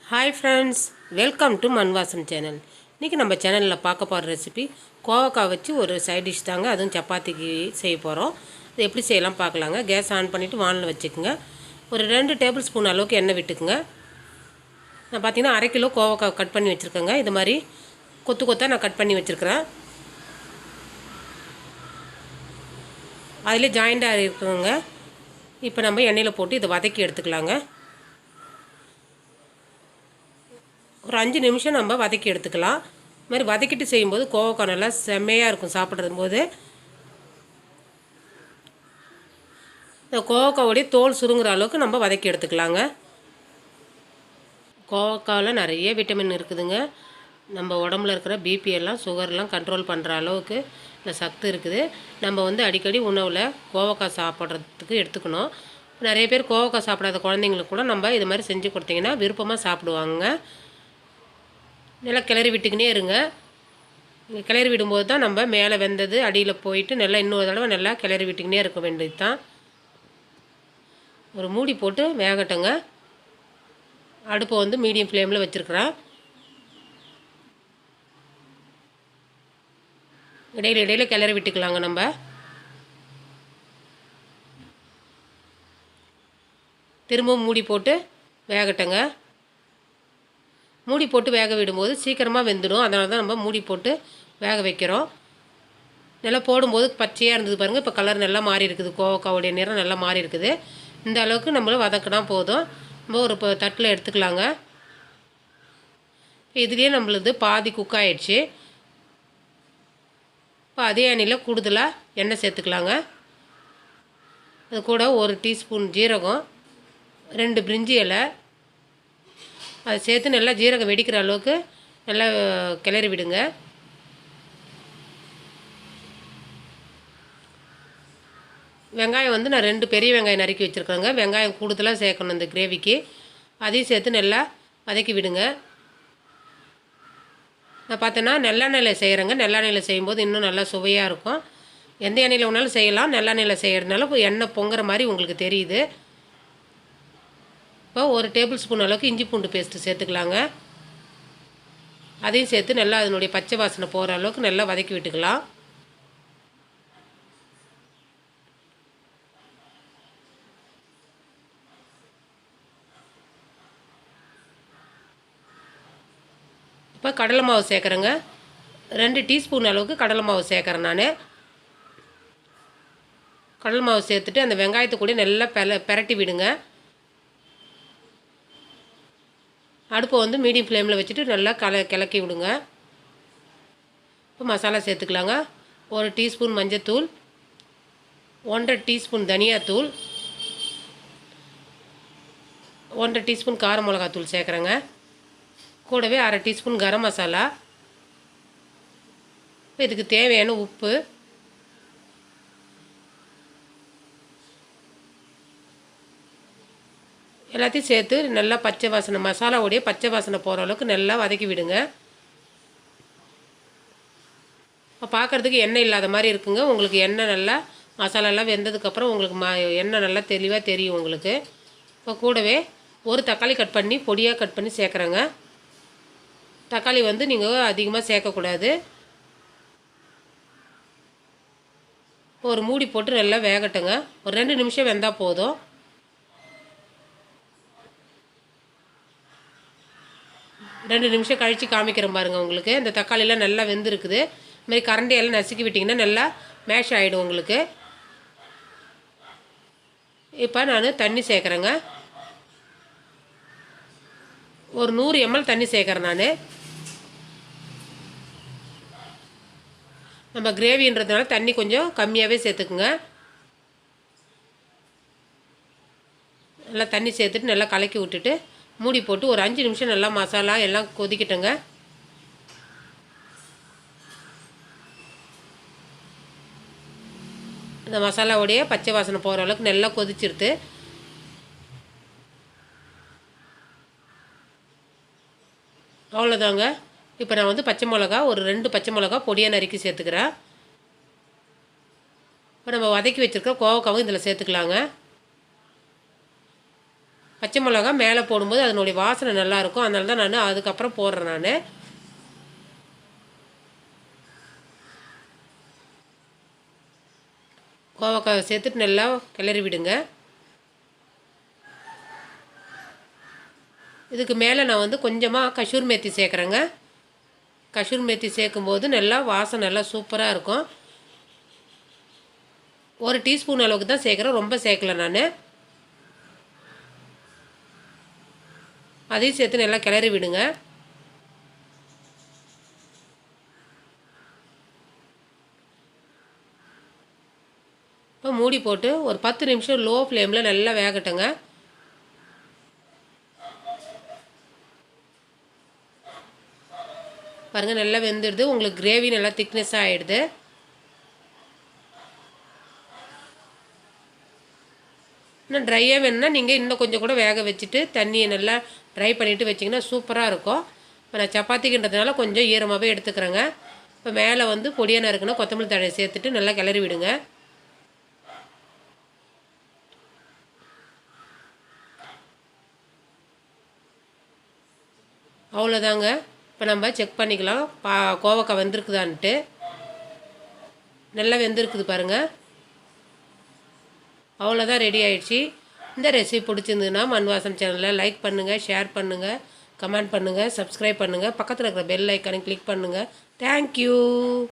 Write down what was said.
Hi friends, welcome to Manvasan channel. இன்றைக்கி நம்ம சேனலில் பார்க்க போகிற ரெசிபி கோவக்காய் வச்சு ஒரு சைட் டிஷ் தாங்க. அதுவும் சப்பாத்திக்கு செய்ய போகிறோம். அது எப்படி செய்யலாம் பார்க்கலாங்க. கேஸ் ஆன் பண்ணிவிட்டு வானலில் வச்சுக்கோங்க. ஒரு 2 டேபிள் ஸ்பூன் அளவுக்கு எண்ணெய் விட்டுக்குங்க. நான் பார்த்தீங்கன்னா 1/2 கிலோ கோவக்காய் கட் பண்ணி வச்சுருக்கேங்க. இது மாதிரி கொத்து கொத்தாக நான் கட் பண்ணி வச்சுருக்கிறேன். அதிலே ஜாயிண்டாக இருக்குங்க. இப்போ நம்ம எண்ணெயில் போட்டு இதை வதக்கி எடுத்துக்கலாங்க. ஒரு 5 நிமிஷம் நம்ம வதக்கி எடுத்துக்கலாம். இது மாதிரி வதக்கிட்டு செய்யும்போது கோவக்காய் நல்லா செம்மையாக இருக்கும் சாப்பிட்றது போது. இந்த கோவக்காயோடைய தோல் சுருங்குற அளவுக்கு நம்ம வதக்கி எடுத்துக்கலாங்க. கோவக்காயில் நிறைய விட்டமின் இருக்குதுங்க. நம்ம உடம்புல இருக்கிற பிபி எல்லாம் சுகர்லாம் கண்ட்ரோல் பண்ணுற அளவுக்கு இந்த சத்து இருக்குது. நம்ம அடிக்கடி உணவில் கோவக்காய் சாப்பிட்றதுக்கு எடுத்துக்கணும். நிறைய பேர் கோவக்காய் சாப்பிடாத குழந்தைங்களுக்கு கூட நம்ம இது மாதிரி செஞ்சு கொடுத்தீங்கன்னா விருப்பமாக சாப்பிடுவாங்க. நல்லா கிளறி விட்டுக்கினே இருங்க. கிளறி விடும்போது தான் நம்ம மேலே வெந்தது அடியில் போயிட்டு நல்லா இன்னொரு தடவை நல்லா கிளறி விட்டுக்கினே இருக்க வேண்டியது தான். ஒரு மூடி போட்டு வேகட்டுங்க. அடுப்பை மீடியம் ஃப்ளேமில் வச்சுருக்குறேன். இடையில கிளறி விட்டுக்கலாங்க. நம்ம திரும்பவும் மூடி போட்டு வேகட்டுங்க. மூடி போட்டு வேக விடும்போது சீக்கிரமாக வெந்துடும். அதனால தான் நம்ம மூடி போட்டு வேக வைக்கிறோம். நல்லா போடும்போது பச்சையாக இருந்தது பாருங்கள். இப்போ கலர் நல்லா மாறி இருக்குது. கோவக்காவுடைய நிறம் நல்லா மாறி இருக்குது. இந்த அளவுக்கு நம்மளும் வதக்கினா போதும். நம்ம ஒரு தட்டில் எடுத்துக்கலாங்க. இதுலேயே நம்மளது பாதி குக் ஆகிடுச்சு. இப்போ அதே எண்ணெயில் கூடுதலாக எண்ணெய் சேர்த்துக்கலாங்க. அது கூட 1 டீஸ்பூன் ஜீரகம், 2 பிரிஞ்சி இலை அதை சேர்த்து நல்லா ஜீரகம் வெடிக்கிற அளவுக்கு நல்லா கிளறி விடுங்க. வெங்காயம் நான் 2 பெரிய வெங்காயம் நறுக்கி வச்சுருக்கேங்க. வெங்காயம் கூடுதலாக சேர்க்கணும் இந்த கிரேவிக்கு. அதையும் சேர்த்து நல்லா வதக்கி விடுங்க. நான் பார்த்தேன்னா நல்லெண்ணெயில் செய்கிறேங்க. நல்லெண்ணெயில் செய்யும்போது இன்னும் நல்லா சுவையாக இருக்கும். எந்த எண்ணெயில் வேணாலும் செய்யலாம். நல்லெண்ணெயில் செய்கிறதுனால இப்போ எண்ணெய் பொங்குற மாதிரி உங்களுக்கு தெரியுது. இப்போ 1 டேபிள் ஸ்பூன் அளவுக்கு இஞ்சி பூண்டு பேஸ்ட்டு சேர்த்துக்கலாங்க. அதையும் சேர்த்து நல்லா அதனுடைய பச்சை வாசனை போகிற அளவுக்கு நல்லா வதக்கி விட்டுக்கலாம். இப்போ கடலை மாவு சேர்க்குறேங்க. 2 டீஸ்பூன் அளவுக்கு கடலை மாவு சேர்க்குறேன் நான். கடலை மாவு சேர்த்துட்டு அந்த வெங்காயத்தை கூட நல்லா பெரட்டி விடுங்க. அடுப்பை மீடியம் ஃப்ளேமில் வச்சுட்டு நல்லா கிளக்கி விடுங்க. இப்போ மசாலா சேர்த்துக்கலாங்க. 1 டீஸ்பூன் மஞ்சத்தூள், 1.5 டீஸ்பூன் தனியாத்தூள், 1.5 டீஸ்பூன் கார மிளகாத்தூள் சேர்க்குறேங்க. கூடவே 1/2 டீஸ்பூன் கரம் மசாலா. இதுக்கு தேவையான உப்பு, எல்லாத்தையும் சேர்த்து நல்லா பச்சை வாசனை மசாலாவுடைய பச்சை வாசனை போகிற அளவுக்கு நல்லா வதக்கி விடுங்க. பார்க்குறதுக்கு எண்ணெய் இல்லாத மாதிரி இருக்குங்க. உங்களுக்கு எண்ணெய் நல்லா மசாலாலாம் வெந்ததுக்கப்புறம் உங்களுக்கு எண்ணெய் நல்லா தெளிவாக தெரியும் உங்களுக்கு. இப்போ கூடவே 1 தக்காளி கட் பண்ணி பொடியாக கட் பண்ணி சேர்க்குறேங்க. தக்காளி நீங்கள் அதிகமாக சேர்க்கக்கூடாது. ஒரு மூடி போட்டு நல்லா வேகட்டுங்க. ஒரு 2 நிமிஷம் வெந்தால் போதும். ரெண்டு நிமிஷம் கழித்து காமிக்கிறேன் பாருங்கள். உங்களுக்கு இந்த தக்காளியெலாம் நல்லா வெந்திருக்குது. இதுமாதிரி கரண்டியெல்லாம் நசுக்கி விட்டிங்கன்னா நல்லா மேஷ் ஆகிடும் உங்களுக்கு. இப்போ நான் தண்ணி சேர்க்குறேங்க. ஒரு 100 ml தண்ணி சேர்க்குறேன் நான். நம்ம கிரேவின்றதுனால தண்ணி கொஞ்சம் கம்மியாகவே சேர்த்துக்குங்க. நல்லா தண்ணி சேர்த்துட்டு நல்லா கலக்கி விட்டுட்டு மூடி போட்டு ஒரு 5 நிமிஷம் நல்லா மசாலா எல்லாம் கொதிக்கட்டுங்க. இந்த மசாலாவுடைய பச்சை வாசனை போகிற அளவுக்கு நல்லா கொதிச்சிருது. அவ்வளோதாங்க. இப்போ நான் பச்சை மிளகா ஒரு 2 பச்சை மிளகா பொடியாக நறுக்கி சேர்த்துக்கிறேன். இப்போ நம்ம வதக்கி வச்சுருக்க கோவக்காவும் இதில் சேர்த்துக்கலாங்க. பச்சை மிளகா மேலே போடும்போது அதனுடைய வாசனை நல்லாயிருக்கும். அதனால தான் நான் அதுக்கப்புறம் போடுறேன் நான். கோவக்காய் சேர்த்துட்டு நல்லா கிளறி விடுங்க. இதுக்கு மேலே நான் வந்து கொஞ்சமாக கசூரி மேத்தி சேர்க்குறேங்க. கசூரி மேத்தி சேர்க்கும்போது நல்லா வாசனை நல்லா சூப்பராக இருக்கும். 1 டீஸ்பூன் அளவுக்கு தான் சேர்க்குறேன், ரொம்ப சேர்க்கல நான். அதையும் சேர்த்து நல்லா கிளறி விடுங்க. இப்போ மூடி போட்டு ஒரு 10 நிமிஷம் லோ ஃப்ளேமில் நல்லா வேகட்டுங்க. பாருங்கள் நல்லா வெந்துடுது. உங்களுக்கு கிரேவி நல்லா திக்னஸாக ஆகிடுது. இன்னும் ட்ரையாக வேணும்னா நீங்கள் இன்னும் கொஞ்சம் கூட வேக வச்சுட்டு தண்ணியை நல்லா ட்ரை பண்ணிவிட்டு வச்சிங்கன்னா சூப்பராக இருக்கும். இப்போ நான் சப்பாத்திக்குன்றதுனால கொஞ்சம் ஈரமாகவே எடுத்துக்கிறேங்க. இப்போ மேலே வந்து பொடியாக நறுக்குன்னா கொத்தமல்லி தழையை சேர்த்துட்டு நல்லா கிளறி விடுங்க. அவ்வளோதாங்க. இப்போ நம்ம செக் பண்ணிக்கலாம் கோவக்காய் வெந்திருக்குதான்ட்டு. நல்லா வெந்திருக்குது பாருங்கள். அவ்வளோதான், ரெடி ஆகிடுச்சி. இந்த ரெசிபி பிடிச்சிருந்ததுன்னா மண் வாசம் சேனலில் லைக் பண்ணுங்கள், ஷேர் பண்ணுங்கள், கமெண்ட் பண்ணுங்கள், சப்ஸ்கிரைப் பண்ணுங்கள். பக்கத்தில் இருக்கிற பெல் ஐக்கானை கிளிக் பண்ணுங்கள். தேங்க்யூ.